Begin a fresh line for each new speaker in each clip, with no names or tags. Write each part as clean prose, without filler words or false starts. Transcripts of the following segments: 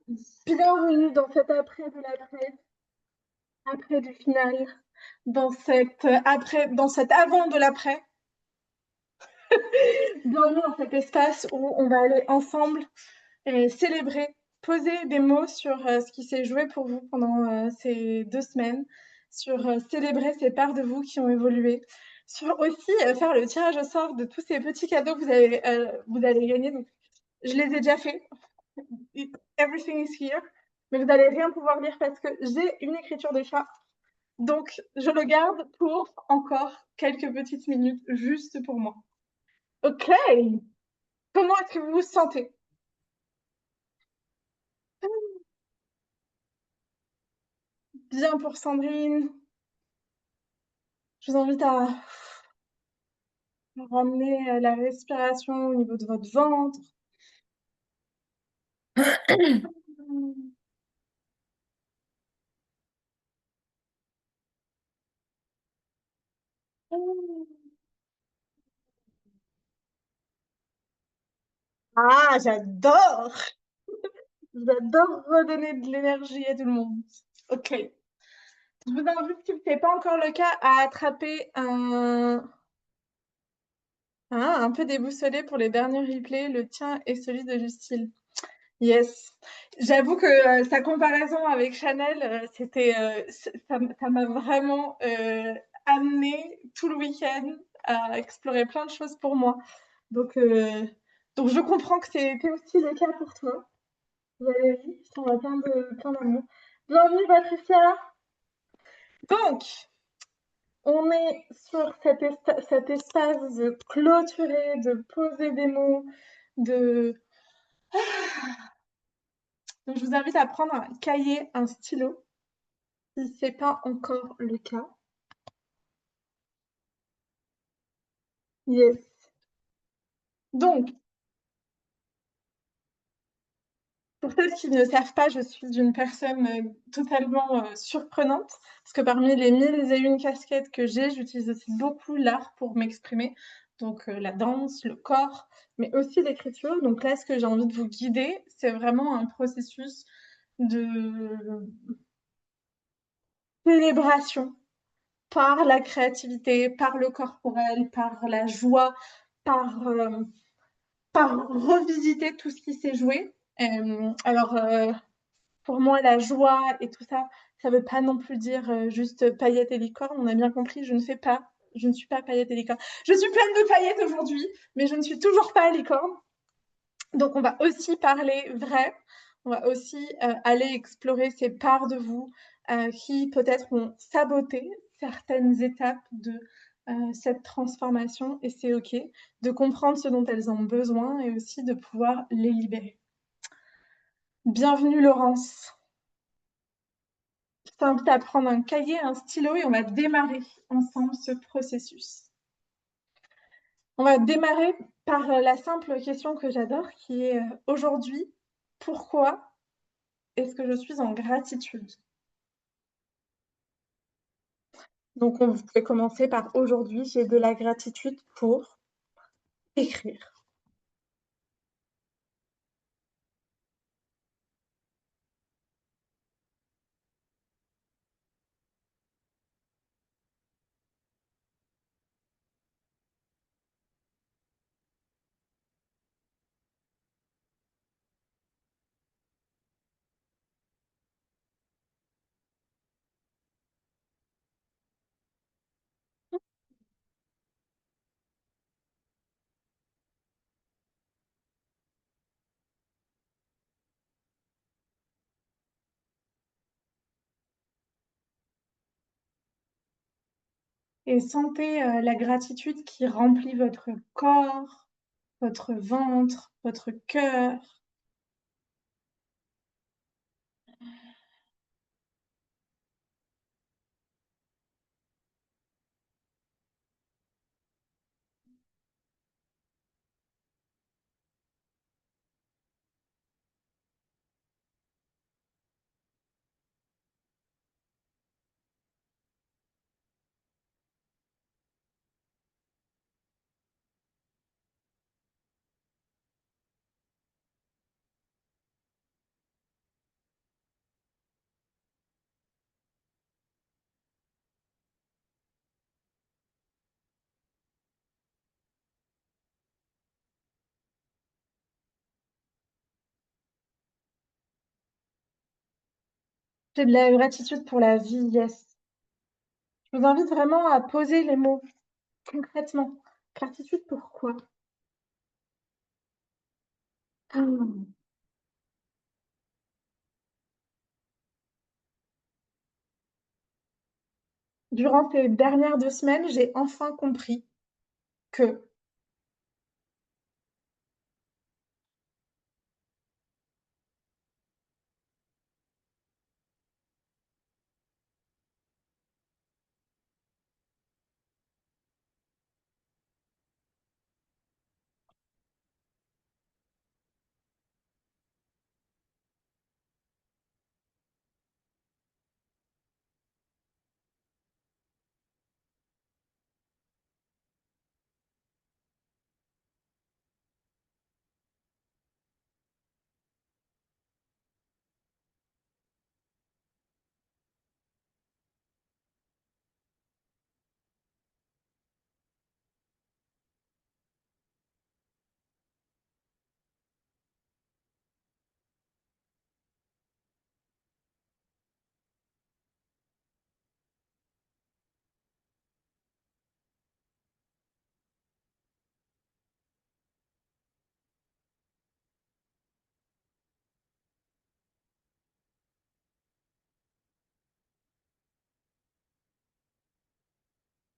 Bienvenue dans cet après de l'après, après du final, dans dans cet avant de l'après. Bienvenue dans cet espace où on va aller ensemble et célébrer, poser des mots sur ce qui s'est joué pour vous pendant ces 2 semaines, sur célébrer ces parts de vous qui ont évolué, sur aussi faire le tirage au sort de tous ces petits cadeaux que vous allez gagner. Donc, je les ai déjà faits. Everything is here. Mais vous n'allez rien pouvoir lire parce que j'ai une écriture de chat. Donc, je le garde pour encore quelques petites minutes, juste pour moi. Ok. Comment est-ce que vous vous sentez? Bien pour Sandrine. Je vous invite à ramener la respiration au niveau de votre ventre. Ah, j'adore! J'adore redonner de l'énergie à tout le monde. Ok. Je vous invite, si ce n'est pas encore le cas, à attraper un peu déboussolé pour les derniers replays, le tien et celui de Justine. Yes. J'avoue que sa comparaison avec Chanel, ça m'a vraiment amené tout le week-end à explorer plein de choses pour moi. Donc, euh, donc je comprends que c'était aussi le cas pour toi. Valérie, je t'envoie plein d'amour. Bienvenue Patricia. Donc, on est sur cet espace de clôturer, de poser des mots, de... Donc, je vous invite à prendre un cahier, un stylo, si ce n'est pas encore le cas. Yes. Donc, pour ceux qui ne savent pas, je suis une personne totalement surprenante, parce que parmi les mille et une casquettes que j'ai, j'utilise aussi beaucoup l'art pour m'exprimer. Donc, la danse, le corps, mais aussi l'écriture. Donc là, ce que j'ai envie de vous guider, c'est vraiment un processus de célébration par la créativité, par le corporel, par la joie, par, euh, par revisiter tout ce qui s'est joué. Pour moi, la joie et tout ça, ça ne veut pas non plus dire juste paillettes et licorne. On a bien compris, je ne suis pas paillettes et licorne. Je suis pleine de paillettes aujourd'hui, mais je ne suis toujours pas licorne. Donc, on va aussi parler vrai. On va aussi aller explorer ces parts de vous qui peut-être ont saboté certaines étapes de cette transformation. Et c'est OK de comprendre ce dont elles ont besoin et aussi de pouvoir les libérer. Bienvenue Laurence. Je t'invite à prendre un cahier, un stylo et on va démarrer ensemble ce processus. On va démarrer par la simple question que j'adore qui est aujourd'hui, pourquoi est-ce que je suis en gratitude? Donc, vous pouvez commencer par aujourd'hui, j'ai de la gratitude pour écrire. Et sentez la gratitude qui remplit votre corps, votre ventre, votre cœur. J'ai de la gratitude pour la vie, yes. Je vous invite vraiment à poser les mots concrètement. Gratitude pour quoi? Hmm. Durant ces dernières 2 semaines, j'ai enfin compris que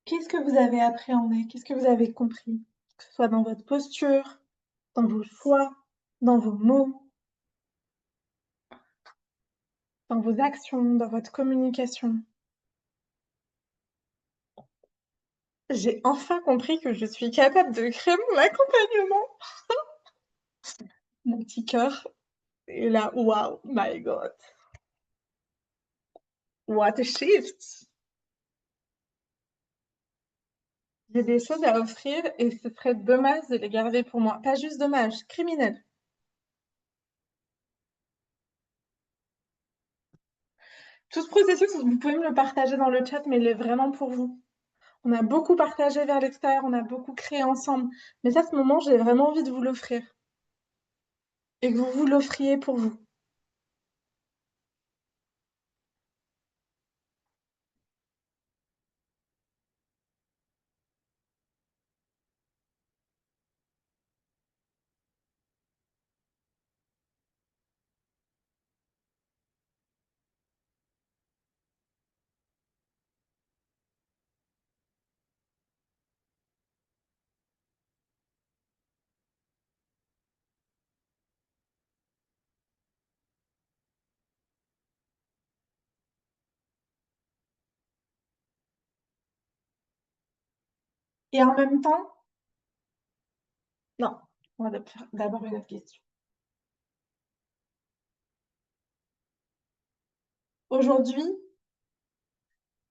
qu'est-ce que vous avez appréhendé? Qu'est-ce que vous avez compris? Que ce soit dans votre posture, dans vos choix, dans vos mots, dans vos actions, dans votre communication. J'ai enfin compris que je suis capable de créer mon accompagnement. Mon petit cœur est là, wow, my God, what a shift! J'ai des choses à offrir et ce serait dommage de les garder pour moi. Pas juste dommage, criminel. Tout ce processus, vous pouvez me le partager dans le chat, mais il est vraiment pour vous. On a beaucoup partagé vers l'extérieur, on a beaucoup créé ensemble. Mais ça, ce moment, j'ai vraiment envie de vous l'offrir. Et que vous vous l'offriez pour vous. Et en même temps, non, on va faire d'abord une autre question. Aujourd'hui,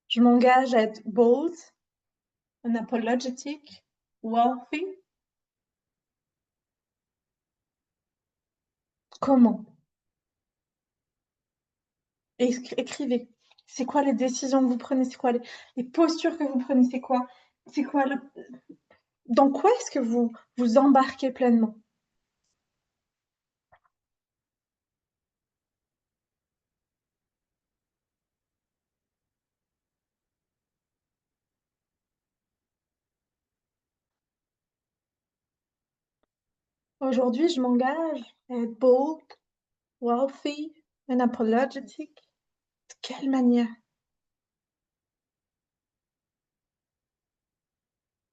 je m'engage à être bold, unapologetic, wealthy. Comment? Écrivez. C'est quoi les décisions que vous prenez? C'est quoi les postures que vous prenez? C'est quoi dans quoi est-ce que vous vous embarquez pleinement? Aujourd'hui, je m'engage à être bold, wealthy, unapologetic. De quelle manière?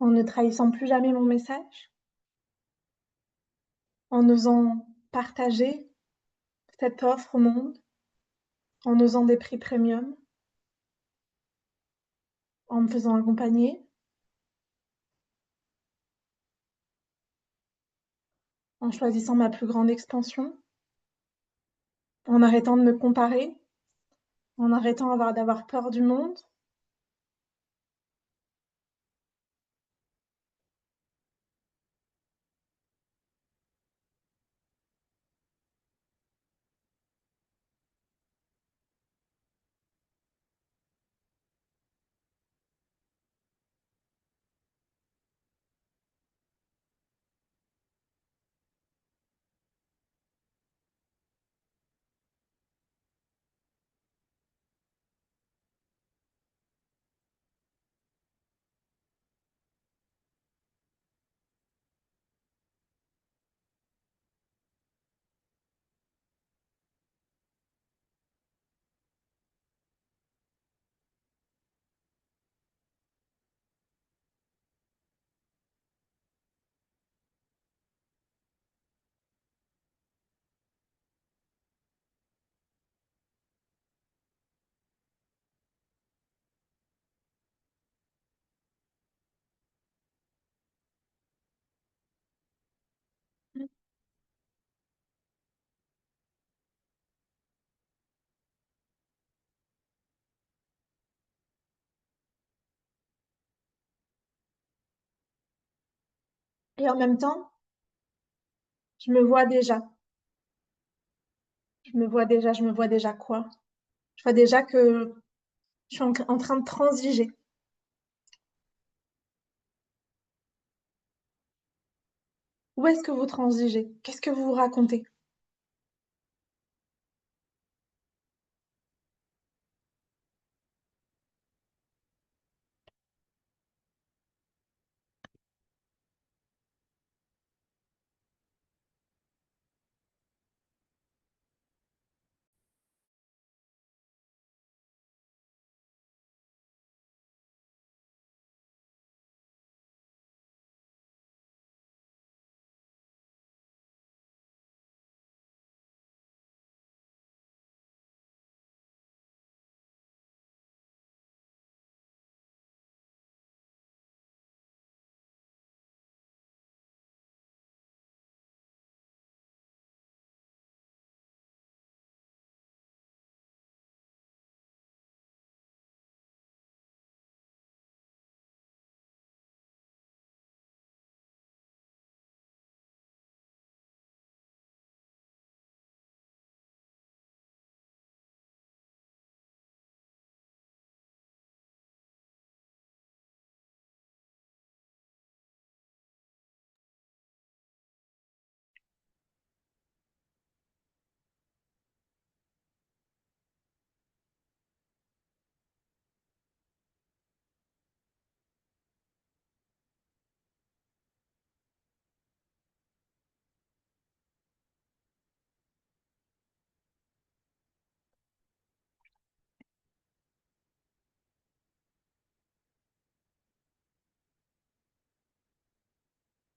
En ne trahissant plus jamais mon message, en osant partager cette offre au monde, en osant des prix premium, en me faisant accompagner, en choisissant ma plus grande expansion, en arrêtant de me comparer, en arrêtant d'avoir peur du monde. Et en même temps, je me vois déjà. Je me vois déjà quoi? Je vois déjà que je suis en train de transiger. Où est-ce que vous transigez? Qu'est-ce que vous vous racontez?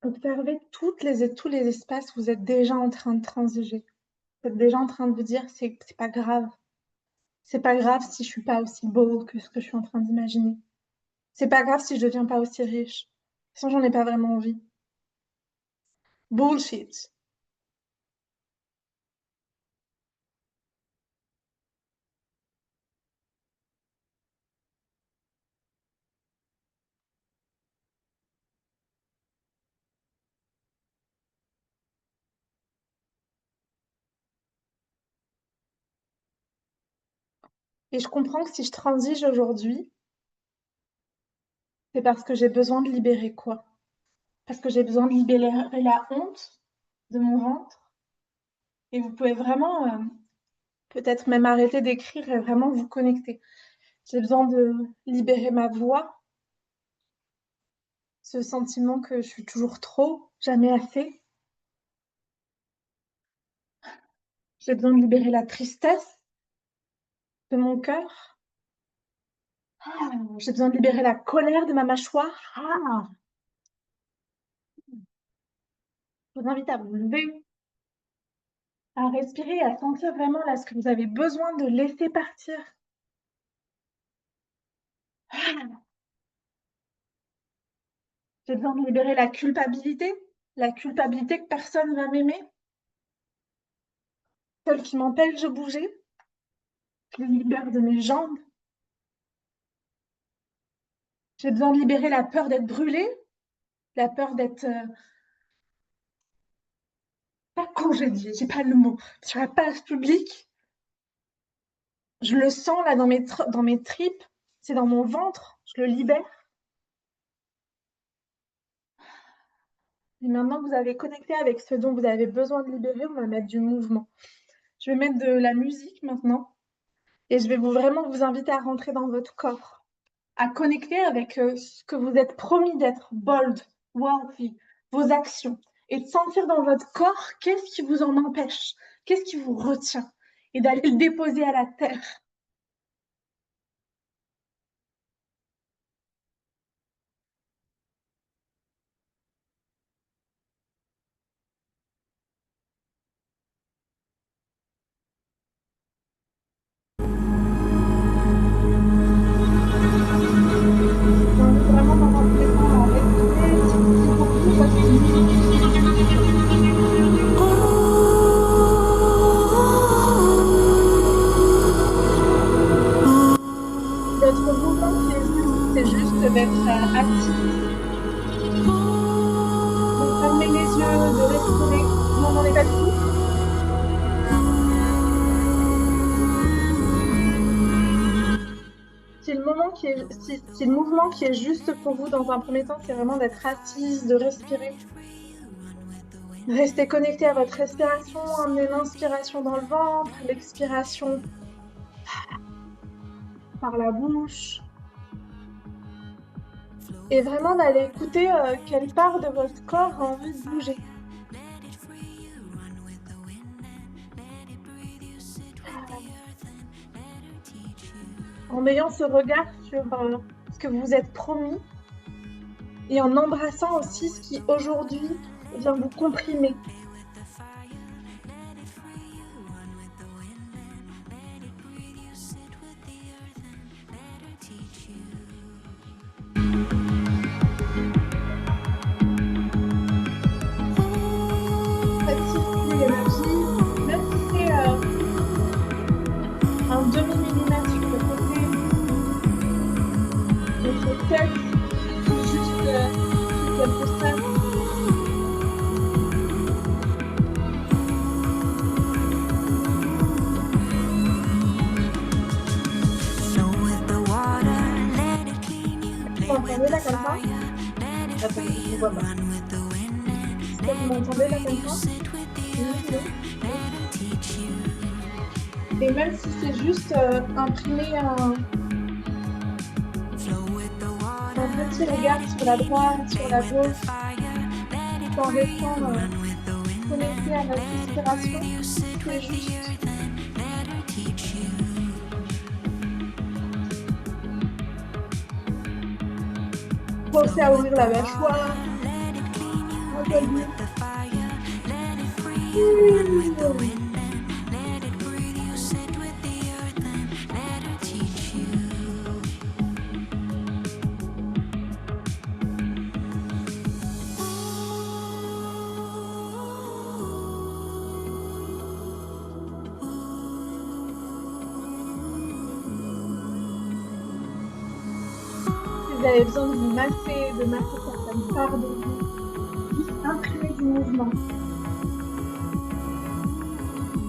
Observez tous les espaces où vous êtes déjà en train de transiger. Vous êtes déjà en train de vous dire, c'est pas grave. C'est pas grave si je suis pas aussi beau que ce que je suis en train d'imaginer. C'est pas grave si je deviens pas aussi riche. De toute façon, j'en ai pas vraiment envie. Bullshit. Et je comprends que si je transige aujourd'hui, c'est parce que j'ai besoin de libérer quoi? Parce que j'ai besoin de libérer la honte de mon ventre. Et vous pouvez vraiment, peut-être même arrêter d'écrire et vraiment vous connecter. J'ai besoin de libérer ma voix, ce sentiment que je suis toujours trop, jamais assez. J'ai besoin de libérer la tristesse de mon cœur. Ah, j'ai besoin de libérer la colère de ma mâchoire. Ah, je vous invite à vous lever, à respirer, à sentir vraiment là ce que vous avez besoin de laisser partir. Ah, j'ai besoin de libérer la culpabilité que personne ne va m'aimer, celle qui m'empêche de bouger, qui me libère de mes jambes. J'ai besoin de libérer la peur d'être brûlée, la peur d'être pas congédiée, j'ai pas le mot, sur la page publique. Je le sens là dans mes tripes, c'est dans mon ventre, je le libère. Et maintenant que vous avez connecté avec ce dont vous avez besoin de libérer, on va mettre du mouvement. Je vais mettre de la musique maintenant et je vais vraiment vous inviter à rentrer dans votre corps, à connecter avec ce que vous êtes promis d'être, bold, worthy, vos actions, et de sentir dans votre corps qu'est-ce qui vous en empêche, qu'est-ce qui vous retient, et d'aller le déposer à la terre. Je vous invite vraiment dans un premier temps à respirer. Si pour vous, ça c'est une musique qui vous calme, si le mouvement qui est juste pour vous dans un premier temps, c'est vraiment d'être assise, de respirer. Restez connecté à votre respiration, emmenez l'inspiration dans le ventre, l'expiration par la bouche. Et vraiment d'aller écouter quelle part de votre corps a envie de bouger. En ayant ce regard sur ce que vous vous êtes promis et en embrassant aussi ce qui aujourd'hui vient vous comprimer. Un demi-millimètre sur le côté, votre tête, juste quelque ça. Vous m'entendez là comme ça? Attendez, je ne vois pas. Est-ce que vous m'entendez là comme ça? Et même si c'est juste imprimer un petit regard sur la droite, sur la gauche, en restant connecté à notre respiration, c'est juste. Pensez à ouvrir la mâchoire. Vous avez besoin de vous masser, certaines parts de vous, juste imprimer du mouvement.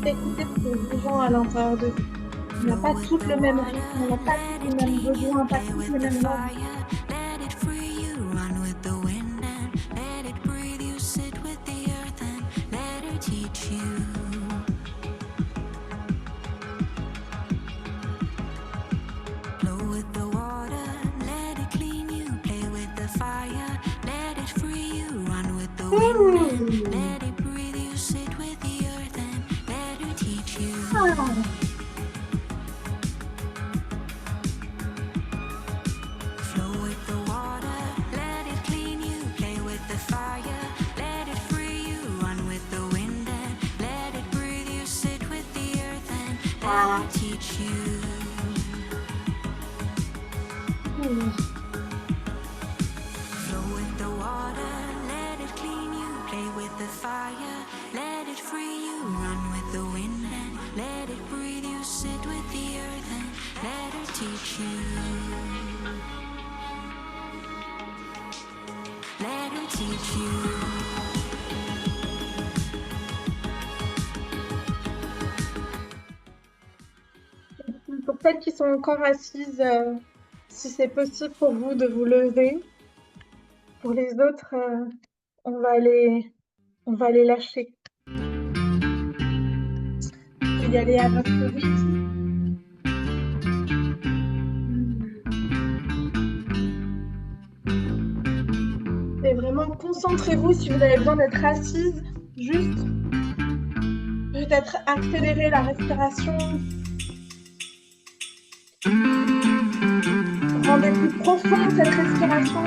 Écoutez ce que vous vivez à l'intérieur de vous. On n'a pas tous le même rythme, on n'a pas tous les mêmes besoins, pas tous les mêmes envies. Pour celles qui sont encore assises, si c'est possible pour vous de vous lever. Pour les autres, on va les lâcher. Et y aller à votre rythme. Et vraiment, concentrez-vous si vous avez besoin d'être assise, juste peut-être accélérer la respiration. Rendez plus profond cette respiration.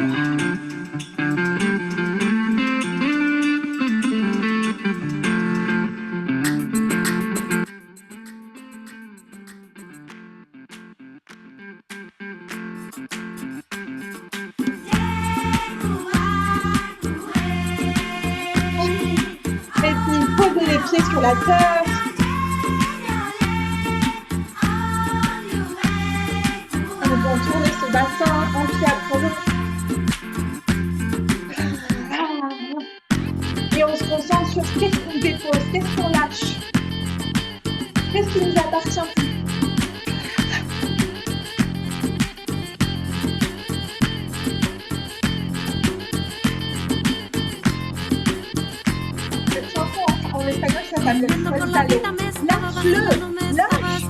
Et puis posez les pieds sur la terre. Tourner ce bassin un pied après l'autre. Et on se concentre sur qu'est-ce qu'on dépose, qu'est-ce qu'on lâche, qu'est-ce qui nous appartient. incroyable. Suéltalo. Lâche-le. Lâche.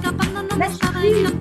Lâche prise.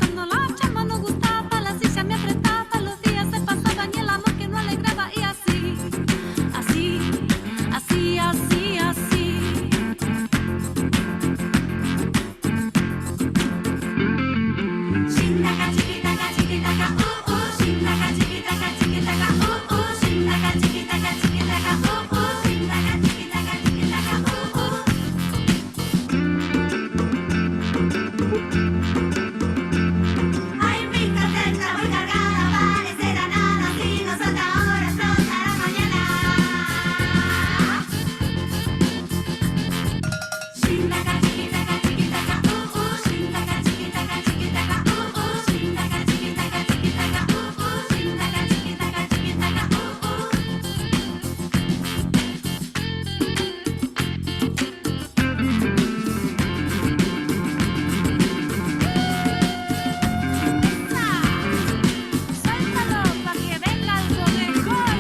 Ay, mi contenta, muy cargada, parecerá nada si no suelta ahora, explotará mañana. Shindaka, chiquitaca, chiquitaca, shindaka, chiquitaca, chiquitaca, shindaka, chiquitaca, chiquitaca, shindaka, chiquitaca, chiquitaca, Suéltalo pa' que venga algo mejor.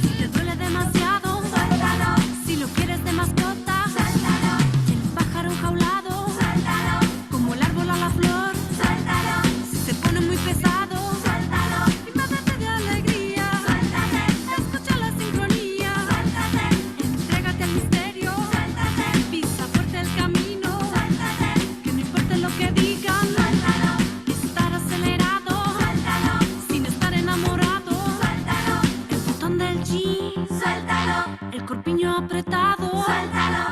Si te duele demasiado, suéltalo. Si lo quieres de mascota, suéltalo. El pájaro enjaulado, suéltalo. Como el árbol a la flor, suéltalo. Si se pone muy pesado, suéltalo. Invádete de alegría, suéltate. Escucha la sincronía, suéltate. Entrégate al misterio, suéltate. Pisa fuerte el camino, suéltate. Que no importa lo que digan, suéltalo. Estar acelerado, suéltalo. Sin estar enamorado, suéltalo. El botón del jean, suéltalo. El corpiño apretado, suéltalo.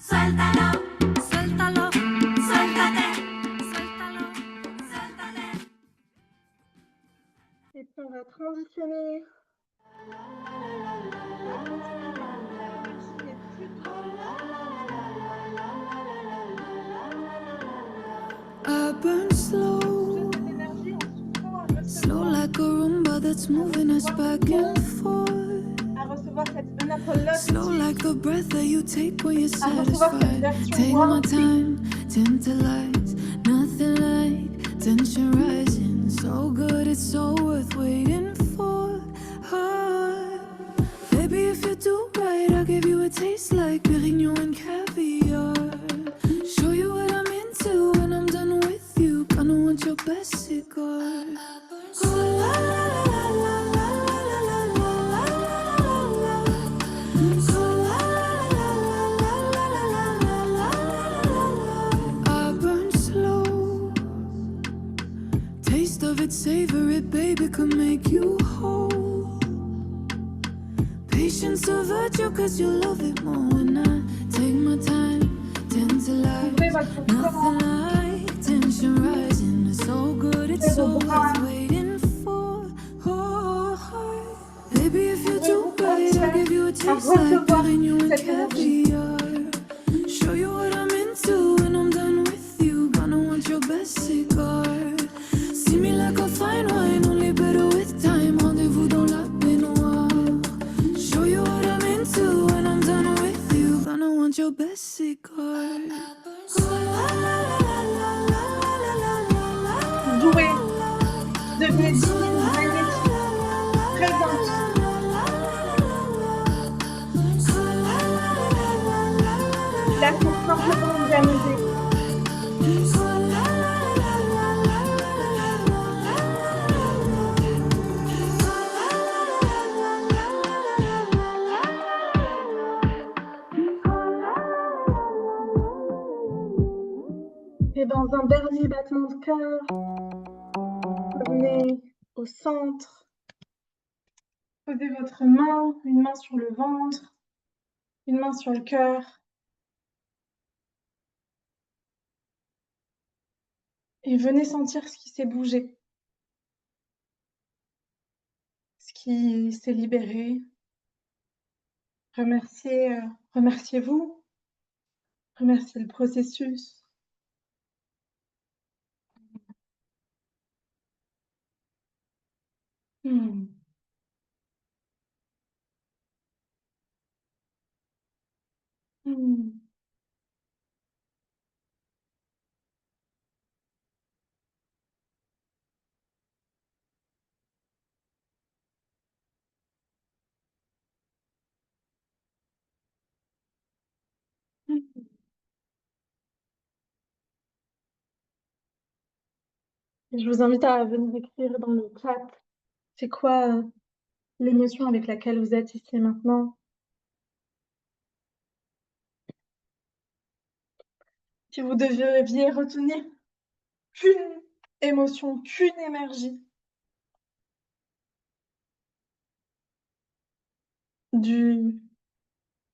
Suéltalo, suéltalo, suéltate. Suéltalo, suéltate.
Et puis on va transitionner.
I burn slow,
L'énergie en
slow like a Roomba that's moving us back and forth.
à recevoir cette unapologue.
Slow like the breath that you take when you're
À recevoir cette
satisfied.
version
Take my
moi.
time, tantalize, nothing like tension rising. So good, it's so worth waiting for. Baby, if you do right, I'll give you a taste like Perignon and caviar. Show you what I'm into when I'm done with you. Gonna want your best cigar. Oh, la, la, la, la, la, la, la, la, la, la, la, la. Oh, la, la, la, la, la, la, la, la, la. I burn slow. Taste of it, savor it, baby, could make you whole. Patience a virtue, cause you love it more when I take my time, tantalize.
Ouvrez votre
Nothing
corps.
like tension rising. It's so good, it's so worth waiting for. Baby, if you do right, I'll give you a taste like Perignon and caviar. Show you what I'm into when I'm done with you. Gonna want your best cigar. See me like a fine wine, only better with time. Rendez-vous dans la baignoire. Show you what I'm into when I'm done with you. Gonna want your best cigar.
Jouez. Devenez divine, magnétique, présente. Là, pour simplement vous amuser. Et dans un dernier battement de cœur, revenez au centre. Posez votre main, une main sur le ventre, une main sur le cœur. Et venez sentir ce qui s'est bougé, ce qui s'est libéré. Remerciez-vous, remerciez le processus. Hmm. Hmm. Je vous invite à venir écrire dans le chat. C'est quoi l'émotion avec laquelle vous êtes ici et maintenant? Si vous deviez retenir qu'une émotion, qu'une énergie du,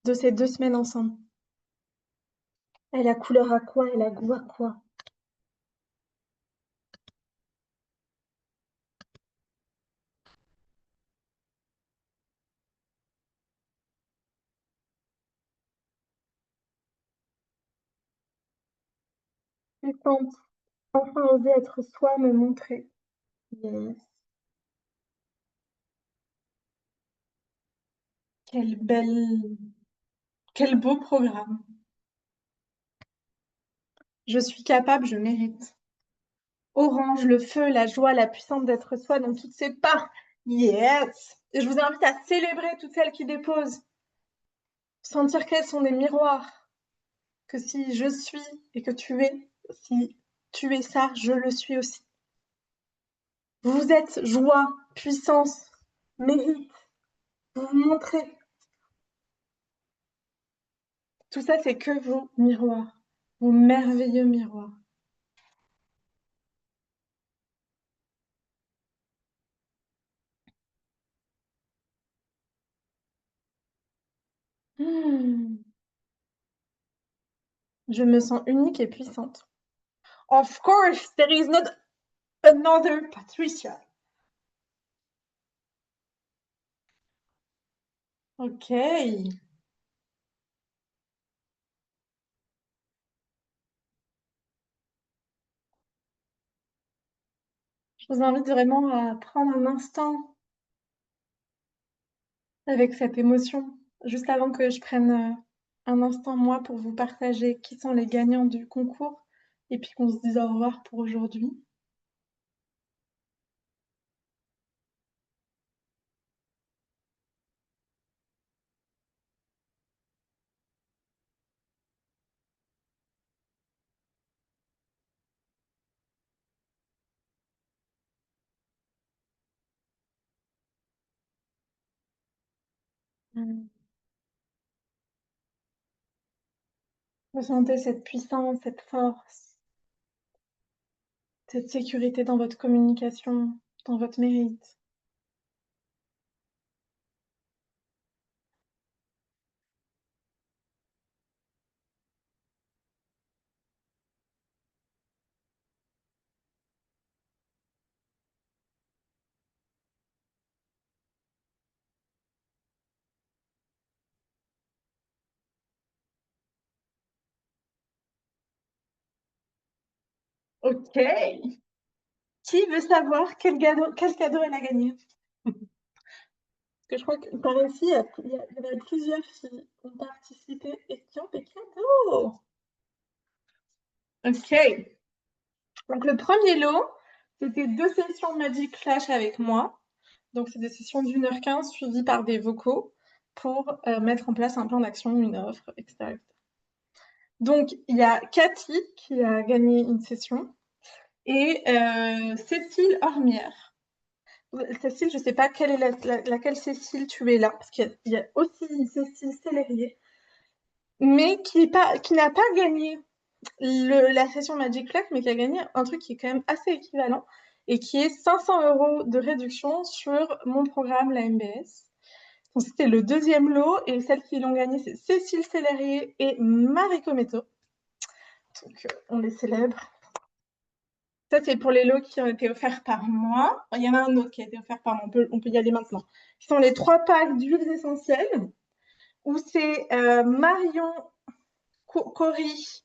de ces 2 semaines ensemble, elle a couleur à quoi? Elle a goût à quoi? Puissante, enfin oser être soi, me montrer. Yes. Quel bel, quel beau programme. Je suis capable, je mérite. Orange, le feu, la joie, la puissance d'être soi dans toutes ses parts. Yes! Et je vous invite à célébrer toutes celles qui déposent. Sentir qu'elles sont des miroirs. Que si je suis et que tu es, si tu es ça, je le suis aussi. Vous êtes joie, puissance, mérite. Vous vous montrez. Tout ça, c'est que vos miroirs. Vos merveilleux miroirs. Hmm. Je me sens unique et puissante. Of course, there is not another Patricia. Ok. Je vous invite vraiment à prendre un instant avec cette émotion, juste avant que je prenne un instant, moi, pour vous partager qui sont les gagnants du concours et puis qu'on se dise au revoir pour aujourd'hui. Mm. Ressentez cette puissance, cette force, cette sécurité dans votre communication, dans votre mérite. Ok. Qui veut savoir quel cadeau elle a gagné? Parce que je crois que par ici, il y en a plusieurs qui ont participé et qui ont des cadeaux. Ok. Donc le premier lot, c'était 2 sessions Magic Flash avec moi. Donc c'est des sessions d'1h15 suivies par des vocaux pour mettre en place un plan d'action, une offre, etc. Donc il y a Cathy qui a gagné une session et Cécile Ormière. Cécile, je ne sais pas quelle est laquelle Cécile tu es là, parce qu'il y a aussi une Cécile Célérier, mais qui n'a pas gagné la session Magic Flex, mais qui a gagné un truc qui est quand même assez équivalent et qui est 500 € de réduction sur mon programme, la MBS. Donc, c'était le deuxième lot et celles qui l'ont gagné, c'est Cécile Célérier et Marie Cometto. Donc, on les célèbre. Ça, c'est pour les lots qui ont été offerts par moi. Il y en a un autre qui a été offert par moi, on peut y aller maintenant. Ce sont les 3 packs d'huiles essentielles où c'est Marion Cory,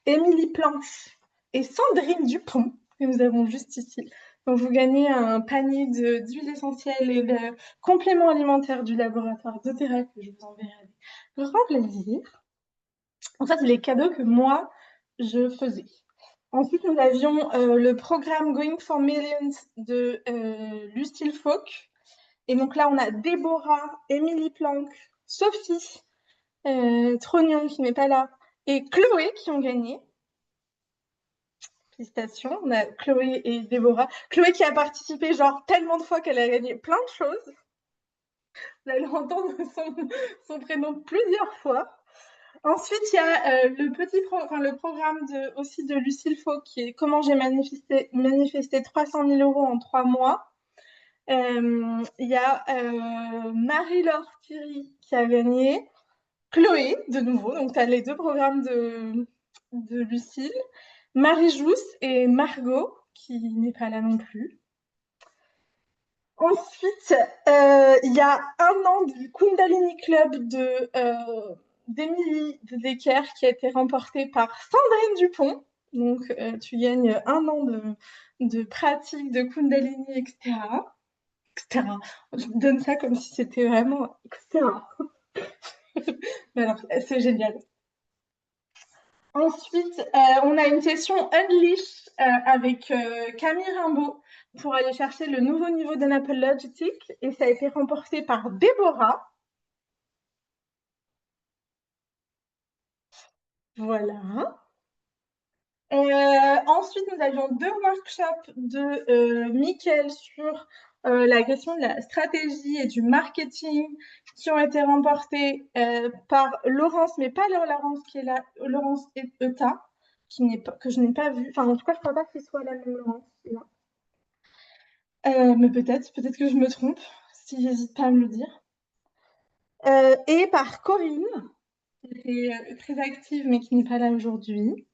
Émilie Planche et Sandrine Dupont, que nous avons juste ici. Donc, vous gagnez un panier d'huiles essentielles et de compléments alimentaires du laboratoire doTERRA que je vous enverrai avec grand plaisir. Donc, ça, c'est les cadeaux que moi, je faisais. Ensuite, nous avions le programme Going for Millions de Lucille Fauque. Et donc là, on a Déborah, Émilie Planck, Sophie, Trognon qui n'est pas là, et Chloé qui ont gagné. Félicitations. On a Chloé et Déborah. Chloé qui a participé genre tellement de fois qu'elle a gagné plein de choses. Vous allez entendre son prénom plusieurs fois. Ensuite, il y a le programme aussi de Lucille Faux qui est Comment j'ai manifesté 300 000 euros en 3 mois. Il y a Marie-Laure Thierry qui a gagné. Chloé, de nouveau. Donc, tu as les deux programmes de Lucille. Marie Jousse et Margot, qui n'est pas là non plus. Ensuite, il y a un an du Kundalini Club d'Émilie de Decker qui a été remporté par Sandrine Dupont. Donc, tu gagnes un an de pratique de Kundalini, etc. Je me donne ça comme si c'était vraiment etc. Mais alors, c'est génial. Ensuite, on a une session Unleash avec Camille Rimbaud pour aller chercher le nouveau niveau d'Unapologetic et ça a été remporté par Déborah. Voilà. Ensuite, nous avions 2 workshops de Mickaël sur la question de la stratégie et du marketing qui ont été remportés par Laurence, mais pas Laurence qui est là, Laurence Eta, que je n'ai pas vue. Enfin, en tout cas, je ne crois pas que ce soit la même Laurence. Mais peut-être que je me trompe, si j'hésite pas à me le dire. Et par Corinne, qui était très active, mais qui n'est pas là aujourd'hui.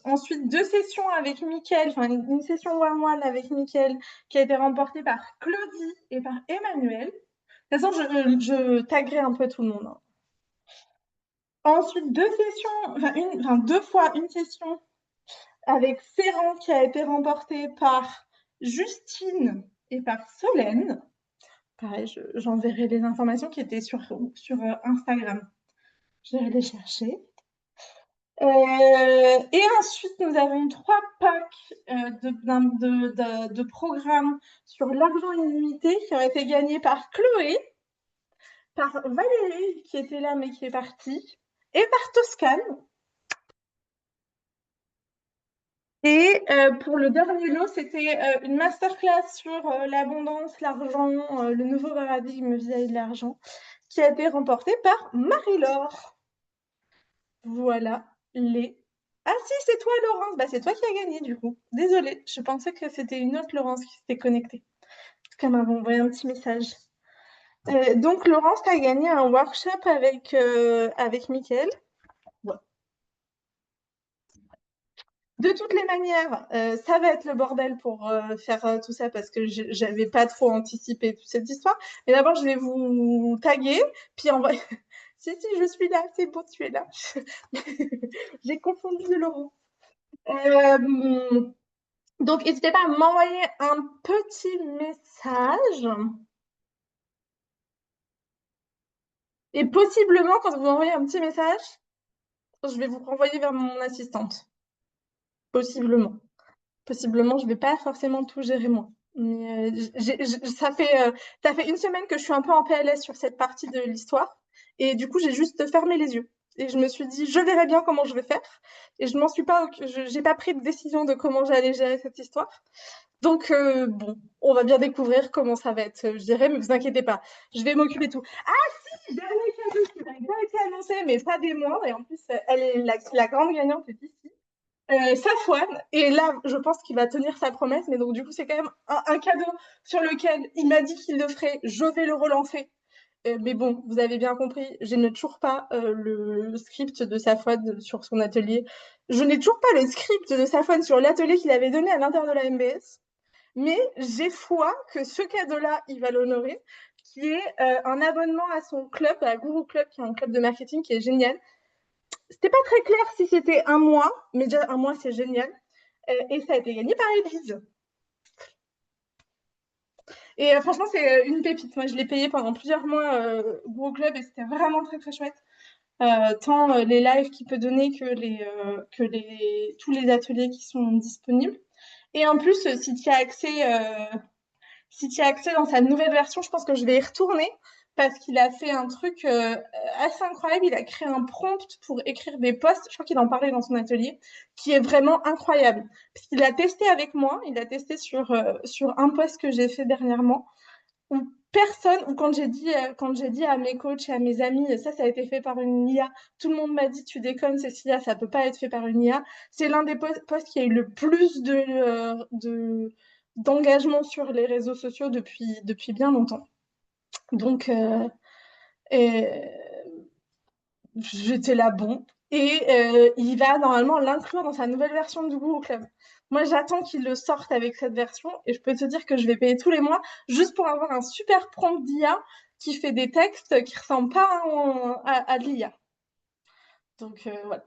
Ensuite, 2 sessions avec Mickaël, enfin une session one-one avec Mickaël qui a été remportée par Claudie et par Emmanuel. De toute façon, je taguerai un peu tout le monde. Hein. Ensuite, 2 sessions, 2 fois une session avec Ferrand qui a été remportée par Justine et par Solène. Pareil, j'enverrai les informations qui étaient sur Instagram. Je vais les chercher. Et ensuite, nous avons 3 packs de programmes sur l'argent illimité qui ont été gagnés par Chloé, par Valérie qui était là mais qui est partie, et par Toscane. Et pour le dernier lot, c'était une masterclass sur l'abondance, l'argent, le nouveau paradigme vis-à-vis de l'argent, qui a été remportée par Marie-Laure. Voilà les... Ah si, c'est toi, Laurence. Bah, c'est toi qui as gagné, du coup. Désolée, je pensais que c'était une autre Laurence qui s'était connectée. Parce qu'elle m'a envoyé un petit message. Donc, Laurence, tu as gagné un workshop avec Mickaël. Voilà. De toutes les manières, ça va être le bordel pour faire tout ça parce que j'avais pas trop anticipé toute cette histoire. Mais d'abord, je vais vous taguer, puis envoyer... Si, je suis là, c'est bon, tu es là. J'ai confondu Laurent. Donc, n'hésitez pas à m'envoyer un petit message. Et possiblement, quand vous m'envoyez un petit message, je vais vous renvoyer vers mon assistante. Possiblement. Possiblement, je ne vais pas forcément tout gérer moi. Mais, ça fait une semaine que je suis un peu en PLS sur cette partie de l'histoire. Et du coup, j'ai juste fermé les yeux. Et je me suis dit, je verrai bien comment je vais faire. Et je n'ai pas pris de décision de comment j'allais gérer cette histoire. Donc, bon, on va bien découvrir comment ça va être géré, mais vous inquiétez pas, je vais m'occuper de tout. Ah si, dernier cadeau qui n'avait pas été annoncé, mais pas des moindres, et en plus, elle est la grande gagnante est ici. Safouane, et là, je pense qu'il va tenir sa promesse, mais donc du coup, c'est quand même un cadeau sur lequel il m'a dit qu'il le ferait, je vais le relancer. Mais bon, vous avez bien compris, je n'ai toujours pas le script de Safouane sur son atelier. Je n'ai toujours pas le script de Safouane sur l'atelier qu'il avait donné à l'intérieur de la MBS. Mais j'ai foi que ce cadeau-là, il va l'honorer, qui est un abonnement à son club, à Guru Club, qui est un club de marketing qui est génial. C'était pas très clair si c'était un mois, mais déjà un mois, c'est génial. Et ça a été gagné par Elise. Et franchement, c'est une pépite. Moi, je l'ai payé pendant plusieurs mois Guru Club et c'était vraiment très, très chouette. Tant les lives qu'il peut donner que tous les ateliers qui sont disponibles. Et en plus, si tu as accès dans sa nouvelle version, je pense que je vais y retourner parce qu'il a fait un truc assez incroyable. Il a créé un prompt pour écrire des posts, je crois qu'il en parlait dans son atelier, qui est vraiment incroyable. Parce qu'il a testé avec moi, il a testé sur un post que j'ai fait dernièrement, où personne, ou quand j'ai dit à mes coachs et à mes amis, ça a été fait par une IA, tout le monde m'a dit, tu déconnes, Cécilia, ça peut pas être fait par une IA. C'est l'un des posts qui a eu le plus d'engagement sur les réseaux sociaux depuis bien longtemps. Donc, et j'étais là, bon. Et il va normalement l'inclure dans sa nouvelle version du Google Club. Moi, j'attends qu'il le sorte avec cette version et je peux te dire que je vais payer tous les mois juste pour avoir un super prompt d'IA qui fait des textes qui ressemblent pas à de l'IA. Donc voilà,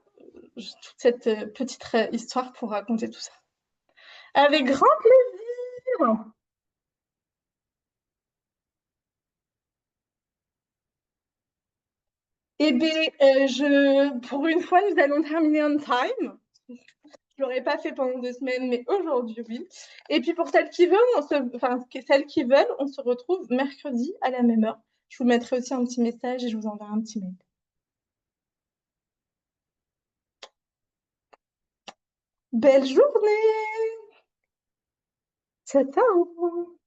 toute cette petite histoire pour raconter tout ça. Avec grand plaisir. Eh bien, pour une fois, nous allons terminer on time. Je l'aurais pas fait pendant 2 semaines, mais aujourd'hui, oui. Et puis pour celles qui veulent, on se retrouve mercredi à la même heure. Je vous mettrai aussi un petit message et je vous enverrai un petit mail. Belle journée! Ciao, ciao!